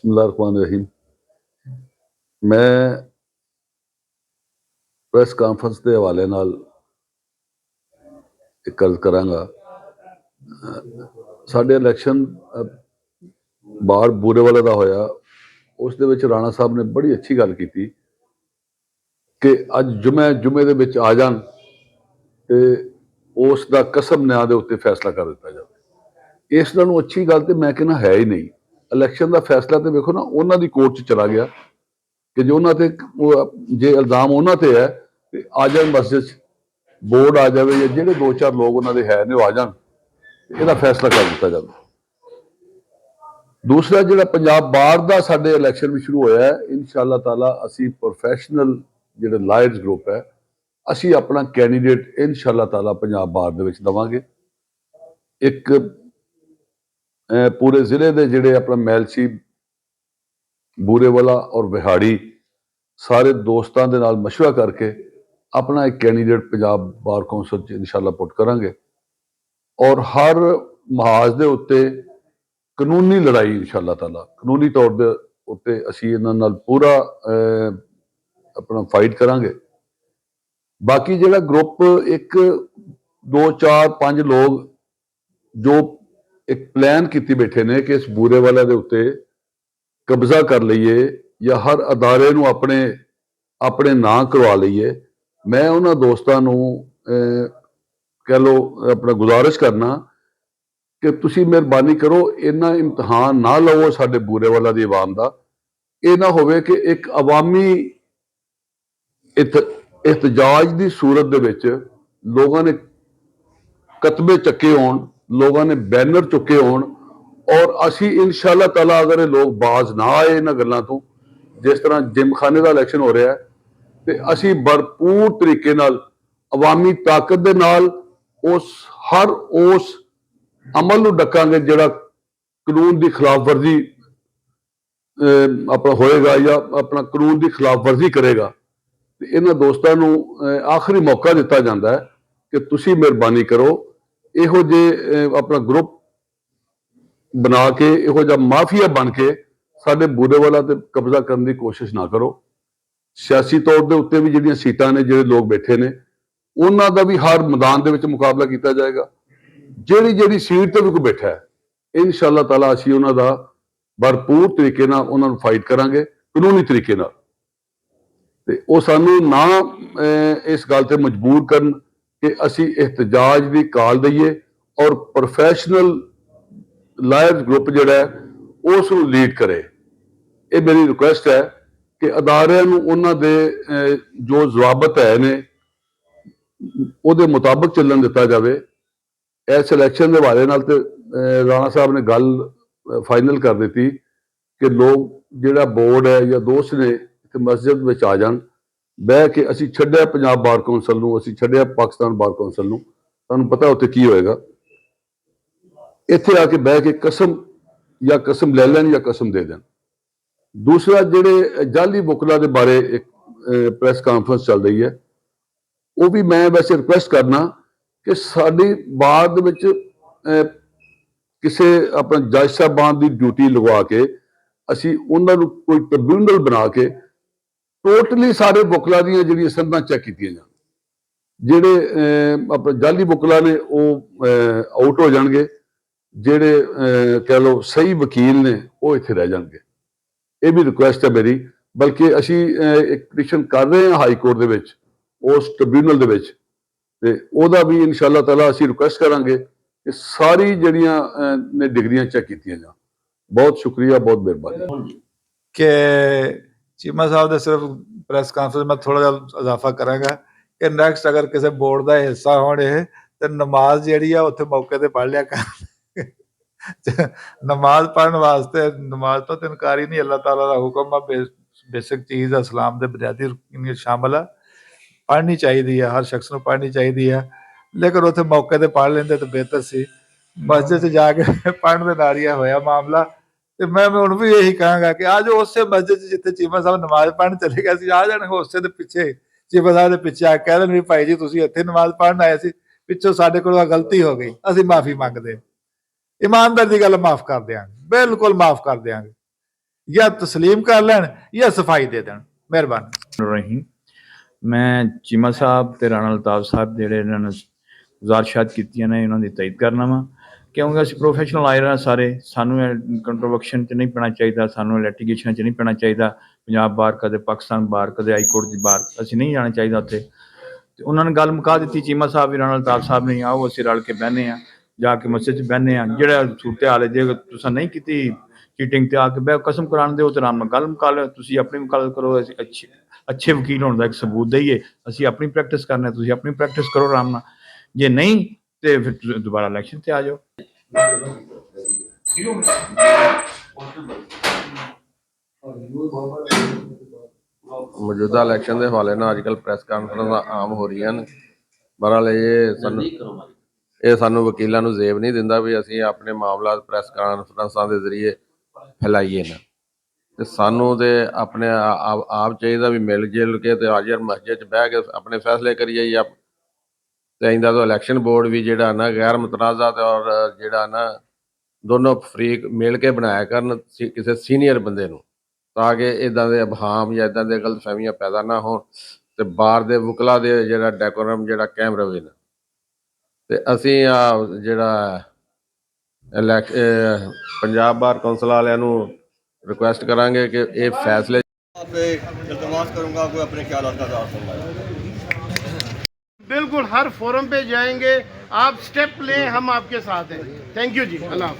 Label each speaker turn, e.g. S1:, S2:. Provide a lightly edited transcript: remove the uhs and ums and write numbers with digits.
S1: बिस्मिल्लाहिर्रहमानिर्रहीम। मैं press conference के हवाले नाल एक गल करांगा। साडे इलैक्शन बाहर बूरेवाला दा होया, उस दे विच राणा साहब ने बड़ी अच्छी गल कीती कि अज जुमे दे विच आ जान ते उस दा कसम न्याय दे उत्ते फैसला कर दिता जाए। इस नालों अच्छी गल ते मैं कहना है ही नहीं। इलैक्शन दा फैसला तो वेखो ना उन्हां दी कोर्ट च चला गया कि जो उन्हां ते जे इल्जाम उन्हां ते है ते आ जाए मस्जिद च, बोर्ड आ जाए या जेडे दो चार लोग उन्हां दे है ने आ जान, इहदा फैसला कर दिता जाए। दूसरा जिहड़ा पंजाब बार दा साडे इलैक्शन भी शुरू होया है, इंशाअल्लाह ताला असी प्रोफैशनल जिहड़े लायर्स ग्रुप है असी अपना कैंडीडेट इंशाअल्लाह ताला पंजाब बार दे विच दवांगे। एक पूरे जिले दे जिहड़े अपना मैलसी, बूरेवाला और बिहाड़ी सारे दोस्तों के नाल मशवरा करके अपना एक कैंडीडेट पंजाब बार कौंसल इंशाअल्लाह पुट करांगे और हर महाज दे उत्ते कानूनी लड़ाई इंशाअल्लाह ताला कानूनी तौर दे उत्ते असी इन्हां नाल पूरा अपना फाइट करांगे। बाकी जिहड़ा ग्रुप एक दो चार पांच लोग जो एक प्लान कीती बैठे ने कि इस बूरेवाला दे उत्ते कब्जा कर लईए या हर अदारे नूं अपने अपने नां करवा लईए, मैं उन्हां दोस्तां नूं कह लो अपना गुजारिश करना कि तुसी मेहरबानी करो इन्ना इम्तिहान ना लवो साडे बूरेवाला दी अवाम दा। ये ना होवे कि एक अवामी एहतजाज दी सूरत दे विच लोगों ने कतबे चुके होण, लोगों ने बैनर चुके होण और असी इंशाअल्लाह ताला अगर ये लोग बाज ना आए इन्हां गल्लां तो, जिस तरह जिमखाने का इलैक्शन हो रहा है, तो असी भरपूर तरीके नाल अवामी ताकत दे नाल उस हर उस अमल नूं डकांगे जिहड़ा कानून की खिलाफ वर्जी अपना होएगा या अपना कानून की खिलाफ वर्जी करेगा। तो इन्हां दोस्तां नूं आखिरी मौका दिता जाता है कि तुसी मेहरबानी करो इहो जे अपना ग्रुप बना के इहो जिहा माफिया बन के साडे बूरेवाला ते कब्जा करने की कोशिश ना करो। सियासी तौर के उत्ते भी जिहड़ियां सीटां ने जिहड़े लोग बैठे ने उन्हां दा भी हर मैदान दे विच मुकाबला किया जाएगा। जिहड़ी जिहड़ी सीट ते भी कोई बैठा है इंशाअल्लाह ताला असी उन्हां दा भरपूर तरीके नाल उन्हां नूं फाइट करांगे कानूनी तरीके नाल। ते ओह सानूं ना इस गल ते मजबूर करन कि असी एहतजाज दी काल दईए और प्रोफैशनल लायर्स ग्रुप जिहड़ा है उस नूं लीड करे। ये मेरी रिक्वेस्ट है कि अदारियां नूं उन्हां दे जो जवाबत है ने ਉਹਦੇ मुताबिक ਚੱਲਣ ਦਿੱਤਾ ਜਾਵੇ। इस इलैक्शन के हवाले नाल ते राणा साहब ने गल फाइनल कर दी कि लोग जिहड़ा बोर्ड है या दोस्त ने मस्जिद में आ जान, बह के असी छड्डिया पंजाब बार कौंसल नूं, असी छड्डिया पाकिस्तान बार कौंसल नूं, तुहानूं पता उत्थे की होएगा। इत्थे आके बह के कसम या कसम ले लैन या कसम दे देन। दूसरा जिहड़े जाली वकला के बारे एक प्रेस कॉन्फ्रेंस चल रही है, वो भी मैं वैसे रिक्वेस्ट करना कि साडी बार दे विच किसी अपना जज साहबान की ड्यूटी लगवा के असी उन्हां नूं कोई ट्रिब्यूनल बना के टोटली सारे वकलां दीयां जिहड़ियां संदां चैक कीतियां जाण। जिहड़े अपने जाली वकला ने वो आउट हो जाणगे, जिहड़े कह लो सही वकील ने वो इत्थे रह जाणगे। ये भी रिक्वेस्ट है मेरी। बल्कि असी एक पिटीशन कर रहे हैं हाई कोर्ट दे विच उस ट्रिब्यूनल दे विच, ते ओहदा भी इंशाअल्लाह ताला असी रिक्वेस्ट करांगे कि सारी जिहड़ियां ने डिग्रियां चेक कीतियां जाण। बहुत शुक्रिया, बहुत मेहरबानी।
S2: कि चीमा साहब ने सिर्फ प्रेस कॉन्फ्रेंस में थोड़ा जिहा इजाफा करांगा कि नैक्सट अगर किसी बोर्ड का हिस्सा होने तो नमाज जिहड़ी है उत्थे मौके ते पढ़ लिया कर। नमाज पढ़ने वास्ते नमाज तो इनकार ही नहीं, अल्लाह ताला का हुक्म है, बेसिक चीज़ है, इस्लाम के बुनियादी शामिल है, पढ़नी चाहिए है, हर शख्स को पढ़नी चाहिए है। लेकिन उत्थे मौके ते पढ़ लेंदे तो बेहतर सी। मस्जिद जाके पढ़ने नारिया होया मामला। तो मैं हुण भी यही कहांगा कि आज उस मस्जिद जिथे चीमा साहब नमाज पढ़न चले गए आ जाने उस पिछे चीमा साहब के पिछे आ कह दें भी भाई जी तुसीं इत्थे नमाज पढ़न आए सी, पिछों साडे कोलों गलती हो गई, असीं माफ़ी मंगदे, ईमानदारी की गल माफ़ कर देंगे, बिल्कुल माफ़ कर देंगे। ਜਾਂ ਤਸਲੀਮ ਕਰ ਲੈਣ ਜਾਂ ਸਫਾਈ ਦੇ ਦੇਣ। ਮਿਹਰਬਾਨੀ।
S3: ਰਹੀਮ ਮੈਂ ਚੀਮਾ ਸਾਹਿਬ ਤੇ ਰਾਣਾ ਅਲਤਾਫ ਸਾਹਿਬ ਜਿਹੜੇ ਇਹਨਾਂ ਨੇ ਗੁਜ਼ਾਰਿਸ਼ਾਤ ਕੀਤੀਆਂ ਨੇ ਉਹਨਾਂ ਦੀ ਤਾਇਦ ਕਰਨਾ ਵਾ, ਕਿਉਂਕਿ ਅਸੀਂ ਪ੍ਰੋਫੈਸ਼ਨਲ ਆਏ ਹਾਂ ਸਾਰੇ, ਸਾਨੂੰ ਕੰਟਰੋਵਰਸ਼ਨ 'ਚ ਨਹੀਂ ਪੈਣਾ ਚਾਹੀਦਾ, ਸਾਨੂੰ ਲਿਟੀਗੇਸ਼ਨ 'ਚ ਨਹੀਂ ਪੈਣਾ ਚਾਹੀਦਾ। ਪੰਜਾਬ ਬਾਹਰ ਕਦੇ ਪਾਕਿਸਤਾਨ ਬਾਹਰ ਕਦੇ ਹਾਈ ਕੋਰਟ ਦੀ ਬਾਹਰ ਅਸੀਂ ਨਹੀਂ ਜਾਣਾ ਚਾਹੀਦਾ ਉੱਥੇ। ਤੇ ਉਹਨਾਂ ਨੇ ਗੱਲ ਮੁਕਾ ਦਿੱਤੀ ਚੀਮਾ ਸਾਹਿਬ ਵੀ ਰਾਣਾ ਅਲਤਾਫ ਸਾਹਿਬ ਨੇ, ਆਓ ਅਸੀਂ ਰਲ ਕੇ ਬਹਿੰਦੇ ਹਾਂ, ਜਾ ਕੇ ਮਸਜਿਦ 'ਚ ਬਹਿੰਦੇ ਹਾਂ। ਜਿਹੜਾ ਸੂਰਤ ਹਾਲ ਹੈ ਜੇ ਤੁਸੀਂ ਨਹੀਂ ਕੀਤੀ ਚੀਟਿੰਗ ਤੇ ਆ ਕੇ ਬਹਿ ਕਸਮ ਕੁਰਾਨ ਦਿਓ ਤੇ ਆਰਾਮ ਨਾਲ ਗੱਲ ਮੁਕਾ ਲਓ। ਤੁਸੀਂ ਆਪਣੀ ਵਕਾਲਤ ਕਰੋ, ਅਸੀਂ ਅੱਛੇ ਵਕੀਲ ਹੋਣ ਦਾ ਇੱਕ ਸਬੂਤ ਦਈਏ। ਅਸੀਂ ਆਪਣੀ ਪ੍ਰੈਕਟਿਸ ਕਰਨਾ, ਤੁਸੀਂ ਆਪਣੀ ਪ੍ਰੈਕਟਿਸ ਕਰੋ ਆਰਾਮ ਨਾਲ। ਜੇ ਨਹੀਂ ਤੇ ਫਿਰ ਦੁਬਾਰਾ ਇਲੈਕਸ਼ਨ ਤੇ ਆ ਜਾਓ।
S4: ਮੌਜੂਦਾ ਇਲੈਕਸ਼ਨ ਦੇ ਹਵਾਲੇ ਨਾਲ ਅੱਜ ਕੱਲ੍ਹ ਪ੍ਰੈਸ ਕਾਨਫਰੰਸਾਂ ਆਮ ਹੋ ਰਹੀਆਂ ਨੇ। ਬਹਰਹਾਲ ਇਹ ਸਾਨੂੰ ਵਕੀਲਾਂ ਨੂੰ ਜ਼ੇਬ ਨਹੀਂ ਦਿੰਦਾ ਵੀ ਅਸੀਂ ਆਪਣੇ ਮਾਮਲਾ ਪ੍ਰੈਸ ਕਾਨਫਰੰਸਾਂ ਦੇ ਜ਼ਰੀਏ ਫੈਲਾਈਏ ਨਾ। ਤੇ ਸਾਨੂੰ ਤੇ ਆਪਣੇ ਆਪ ਚਾਹੀਦਾ ਵੀ ਮਿਲ ਜੁਲ ਕੇ ਤੇ ਹਾਜ਼ਰ ਮਸਜਿਦ 'ਚ ਬਹਿ ਕੇ ਆਪਣੇ ਫੈਸਲੇ ਕਰੀਏ। ਜਾਂ ਤੇ ਇੰਦਾ ਤਾਂ ਇਲੈਕਸ਼ਨ ਬੋਰਡ ਵੀ ਜਿਹੜਾ ਨਾ ਗੈਰ ਮੁਤਨਾਜ਼ਾ ਤੇ ਔਰ ਜਿਹੜਾ ਨਾ ਦੋਨੋਂ ਫਰੀਕ ਮਿਲ ਕੇ ਬਣਾਇਆ ਕਰਨ ਕਿਸੇ ਸੀਨੀਅਰ ਬੰਦੇ ਨੂੰ, ਤਾਂ ਕਿ ਇੱਦਾਂ ਦੇ ਅਬਹਾਮ ਜਾਂ ਇੱਦਾਂ ਦੀਆਂ ਗਲਤਫਹਿਮੀਆਂ ਪੈਦਾ ਨਾ ਹੋਣ ਤੇ ਬਾਹਰ ਦੇ ਵਕਲਾ ਦੇ ਜਿਹੜਾ ਡੈਕੋਰਮ ਜਿਹੜਾ ਕਾਇਮ ਰਵੇ ਨਾ। ਤੇ ਅਸੀਂ ਜਿਹੜਾ ਪੰਜਾਬ ਬਾਰ ਕੌਂਸਲ ਵਾਲਿਆਂ ਨੂੰ रिक्वेस्ट करांगे कि ये फैसले
S5: इल्तमास करूंगा कोई अपने ख्यालात का इज़हार फरमाए।
S6: बिल्कुल हर फोरम पे जाएंगे, आप स्टेप लें, हम आपके साथ हैं। थैंक यू जी, अल्लाह हाफ़िज़।